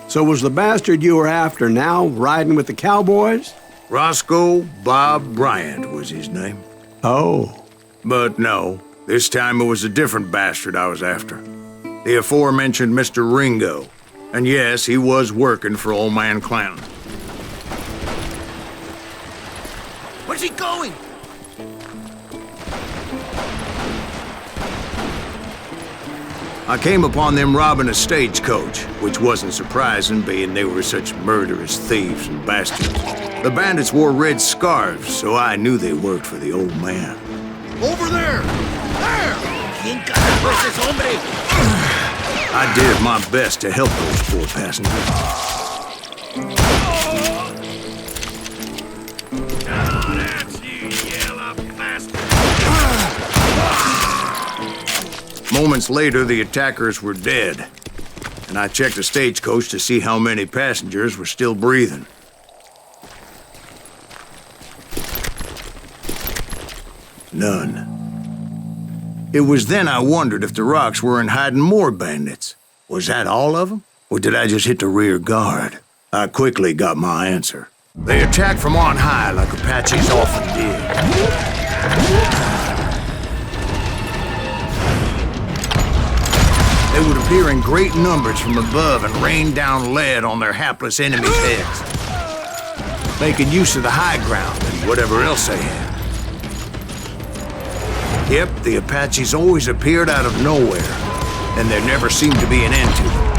So was the bastard you were after now riding with the cowboys? Roscoe Bob Bryant was his name. Oh. But no, this time it was a different bastard I was after. The aforementioned Mr. Ringo. And yes, he was working for old man Clanton. Where's he going? I came upon them robbing a stagecoach, which wasn't surprising, being they were such murderous thieves and bastards. The bandits wore red scarves, so I knew they worked for the old man. Over there! There! ¿Quién carajo es ese hombre? I did my best to help those poor passengers. Now that's you, yellow bastard! Moments later, the attackers were dead, and I checked the stagecoach to see how many passengers were still breathing. None. It was then I wondered if the rocks weren't hiding more bandits. Was that all of them? Or did I just hit the rear guard? I quickly got my answer. They attacked from on high like Apaches often did. They would appear in great numbers from above and rain down lead on their hapless enemies' heads, making use of the high ground and whatever else they had. Yep, the Apaches always appeared out of nowhere, and there never seemed to be an end to them.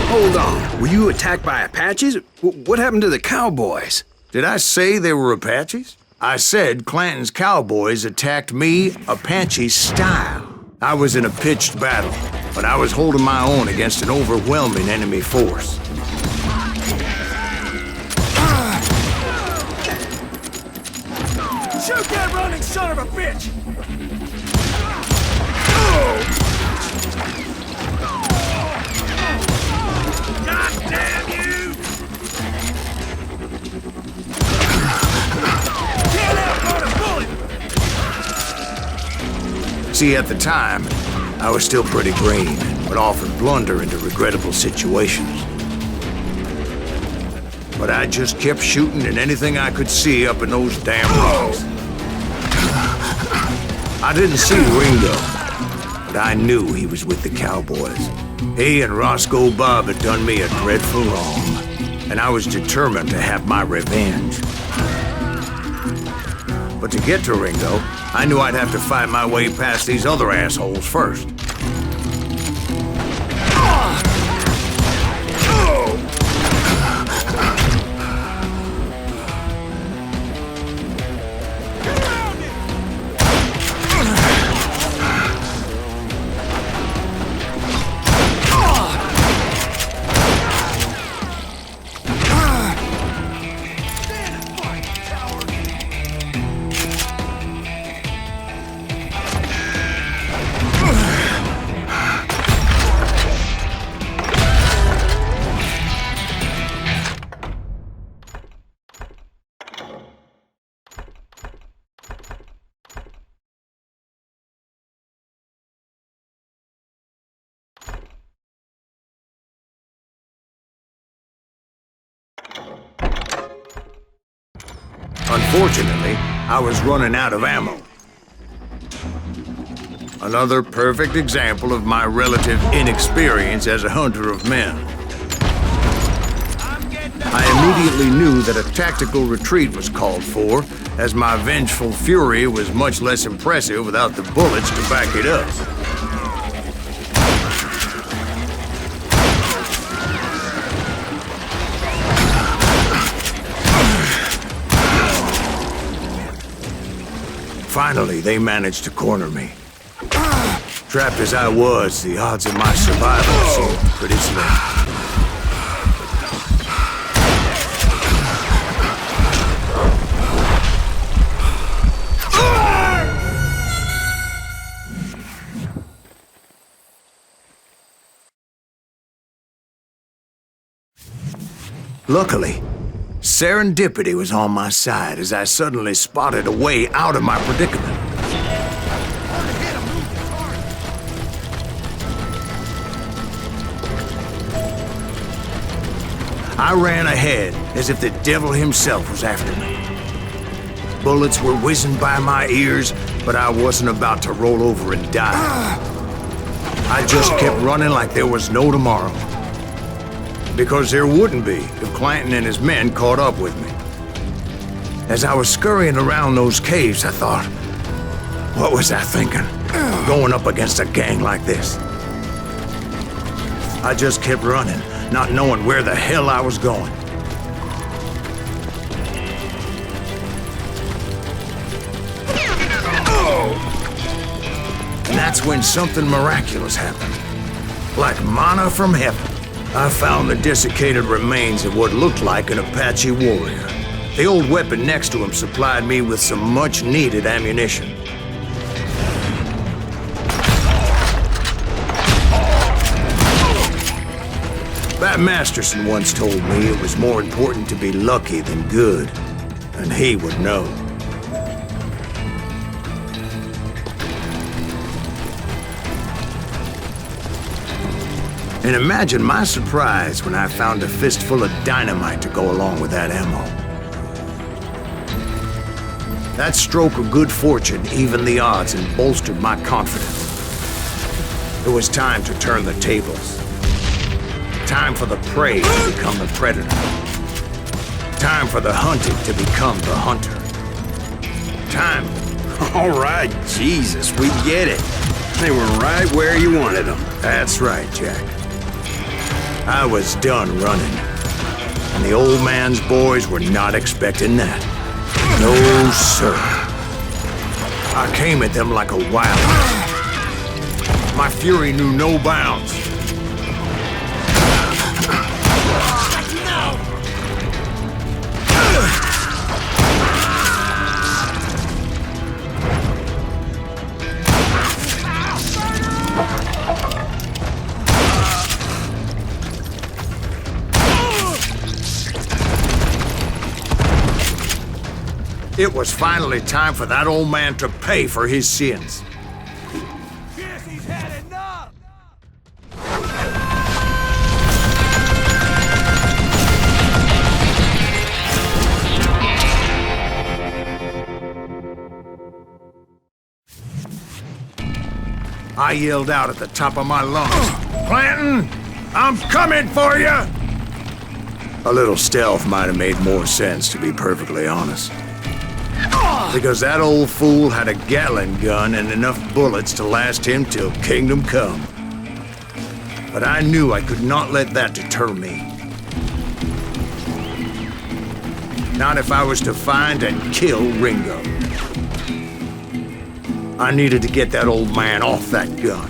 Hold on, were you attacked by Apaches? What happened to the cowboys? Did I say they were Apaches? I said Clanton's cowboys attacked me Apache style. I was in a pitched battle, but I was holding my own against an overwhelming enemy force. Shoot that running son of a bitch! God damn you! Can't outrun a bullet! See, at the time, I was still pretty green, but often blunder into regrettable situations. But I just kept shooting at anything I could see up in those damn rocks. I didn't see Ringo, but I knew he was with the cowboys. He and Roscoe Bob had done me a dreadful wrong, and I was determined to have my revenge. But to get to Ringo, I knew I'd have to fight my way past these other assholes first. Unfortunately, I was running out of ammo. Another perfect example of my relative inexperience as a hunter of men. I immediately knew that a tactical retreat was called for, as my vengeful fury was much less impressive without the bullets to back it up. Finally, they managed to corner me. Strapped as I was, the odds of my survival seemed pretty slim. Luckily, serendipity was on my side as I suddenly spotted a way out of my predicament. I ran ahead as if the devil himself was after me. Bullets were whizzing by my ears, but I wasn't about to roll over and die. I just kept running like there was no tomorrow. Because there wouldn't be if Clanton and his men caught up with me. As I was scurrying around those caves, I thought, what was I thinking? Going up against a gang like this? I just kept running, not knowing where the hell I was going. And that's when something miraculous happened. Like manna from heaven. I found the desiccated remains of what looked like an Apache warrior. The old weapon next to him supplied me with some much-needed ammunition. Bat Masterson once told me it was more important to be lucky than good, and he would know. And imagine my surprise when I found a fistful of dynamite to go along with that ammo. That stroke of good fortune evened the odds and bolstered my confidence. It was time to turn the tables. Time for the prey to become the predator. Time for the hunted to become the hunter. Time. All right, Jesus, we get it. They were right where you wanted them. That's right, Jack. I was done running, and the old man's boys were not expecting that. No, sir. I came at them like a wild man. My fury knew no bounds. It was finally time for that old man to pay for his sins. Yes, he's had enough! I yelled out at the top of my lungs, "Clanton, I'm coming for you!" A little stealth might have made more sense, to be perfectly honest. Because that old fool had a Gatling gun and enough bullets to last him till kingdom come. But I knew I could not let that deter me. Not if I was to find and kill Ringo. I needed to get that old man off that gun.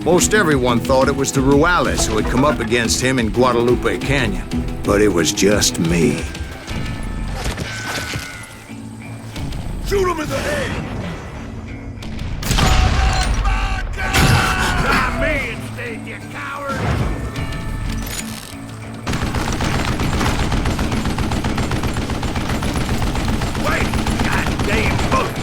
Most everyone thought it was the Ruales who had come up against him in Guadalupe Canyon, but it was just me. Shoot him in the head! Try me instead, you coward! Wait! Goddamn bullet!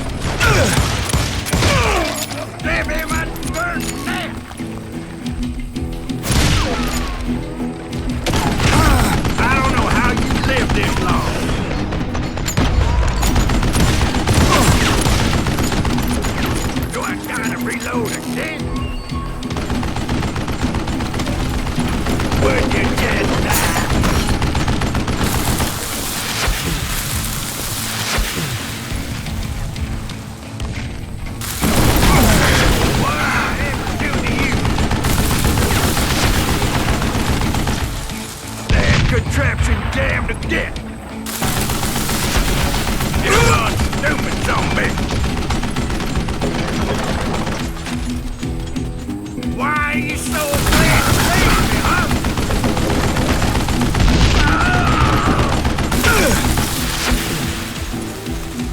man? Would you just die? What I ever do to you? That contraption jammed to death. You run stupid zombie. Why are you so afraid to leave me, huh?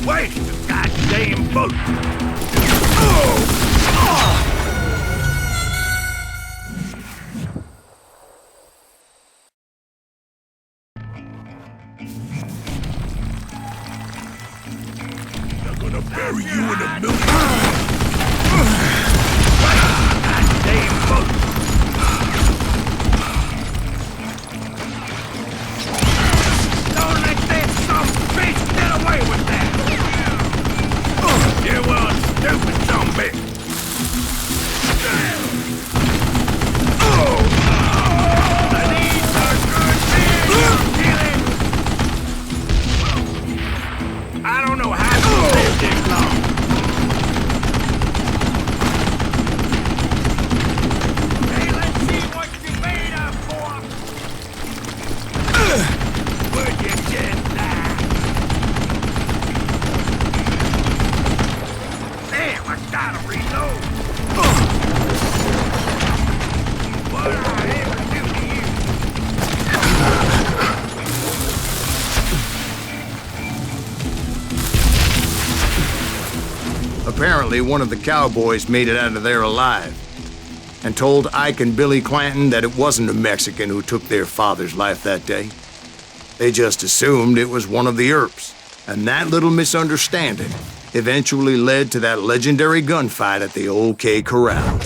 Waste the goddamn bullet. They're gonna bury you in a million. Goddamn bullet. Don't let that some bitch get away with that. You are a stupid zombie. These are good men, killing. I don't know how you live this long. Hey, let's see what you're made of, boy. Would you just die? Damn, I gotta reload. What I ever do to you? Apparently, one of the cowboys made it out of there alive and told Ike and Billy Clanton that it wasn't a Mexican who took their father's life that day. They just assumed it was one of the Earps, and that little misunderstanding eventually led to that legendary gunfight at the OK Corral.